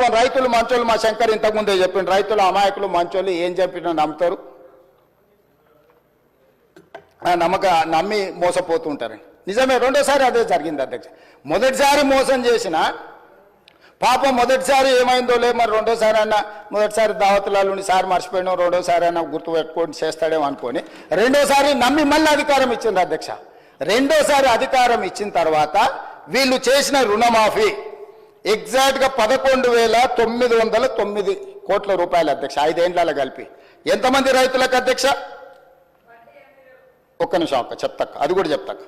పాపం రైతులు మంచోళ్ళు, మా శంకర్ ఇంతకుముందే చెప్పిండు, రైతులు అమాయకులు మంచోళ్ళు, ఏం చెప్పినా నమ్ముతారు, నమ్మి మోసపోతుంటారు. నిజమే, రెండోసారి అదే జరిగింది అధ్యక్ష. మొదటిసారి మోసం చేసిన పాపం మొదటిసారి ఏమైందో లే, మరి రెండోసారి అన్న, మొదటిసారి దావతులలో సారి మర్చిపోయినా, రెండోసారి అన్న గుర్తు పెట్టుకొని చేస్తాడేమో అనుకొని రెండోసారి నమ్మి మళ్ళీ అధికారం ఇచ్చింది అధ్యక్ష. రెండోసారి అధికారం ఇచ్చిన తర్వాత వీళ్ళు చేసిన రుణమాఫీ ఎగ్జాక్ట్గా 11,909 కోట్ల రూపాయలు అధ్యక్ష. 5 ఏండ్లలో కలిపి ఎంతమంది రైతులకు అధ్యక్ష? ఒక్క నిమిషం చెప్తాక, అది కూడా చెప్తాక.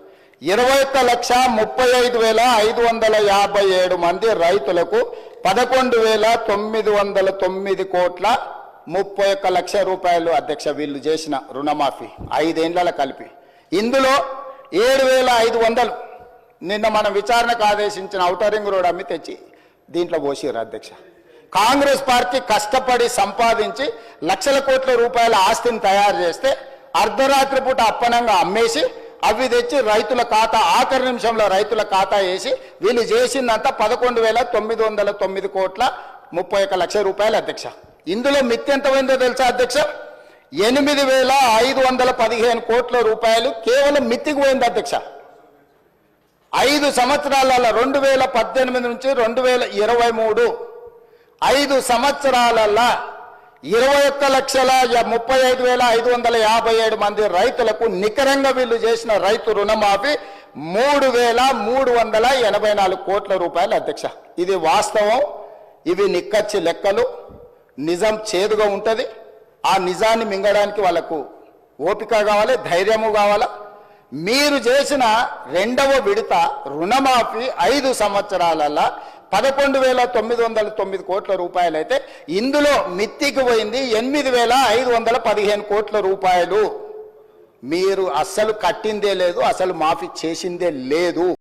21,35,557 మంది రైతులకు 11,909 కోట్ల 31 లక్షల రూపాయలు అధ్యక్ష వీళ్ళు చేసిన రుణమాఫీ 5 ఏండ్లలో కలిపి. ఇందులో 7,500 నిన్న మనం విచారణకు ఆదేశించిన ఔటర్ రింగ్ రోడ్ అమ్మి తెచ్చి దీంట్లో పోసిరు అధ్యక్ష. కాంగ్రెస్ పార్టీ కష్టపడి సంపాదించి లక్షల కోట్ల రూపాయల ఆస్తిని తయారు చేస్తే అర్ధరాత్రి పూట అప్పనంగా అమ్మేసి అవి తెచ్చి రైతుల ఖాతా, ఆఖరి నిమిషంలో రైతుల ఖాతా వేసి వీళ్ళు చేసిందంతా 11,909 కోట్ల 31 లక్షల రూపాయలు అధ్యక్ష. ఇందులో మిత్తి ఎంత పోయిందో తెలుసా అధ్యక్ష? 8,515 కోట్ల రూపాయలు కేవలం మిత్తికి పోయింది అధ్యక్ష. 5 సంవత్సరాలలో 2018 నుంచి 2023 5 సంవత్సరాలలో 21,35,557 మంది రైతులకు నికరంగా వీళ్ళు చేసిన రైతు రుణమాఫీ 3,384 కోట్ల రూపాయలు అధ్యక్ష. ఇది వాస్తవం, ఇవి నిక్కచ్చి లెక్కలు. నిజం చేదుగా ఉంటుంది, ఆ నిజాన్ని మింగడానికి వాళ్ళకు ఓపిక కావాలి, ధైర్యము కావాలా. మీరు చేసిన రెండవ విడత రుణమాఫీ 5 సంవత్సరాలలో 11,909 కోట్ల రూపాయలు అయితే ఇందులో మిత్తికి పోయింది 8,515 కోట్ల రూపాయలు. మీరు అస్సలు కట్టిందే లేదు, అసలు మాఫీ చేసిందే లేదు.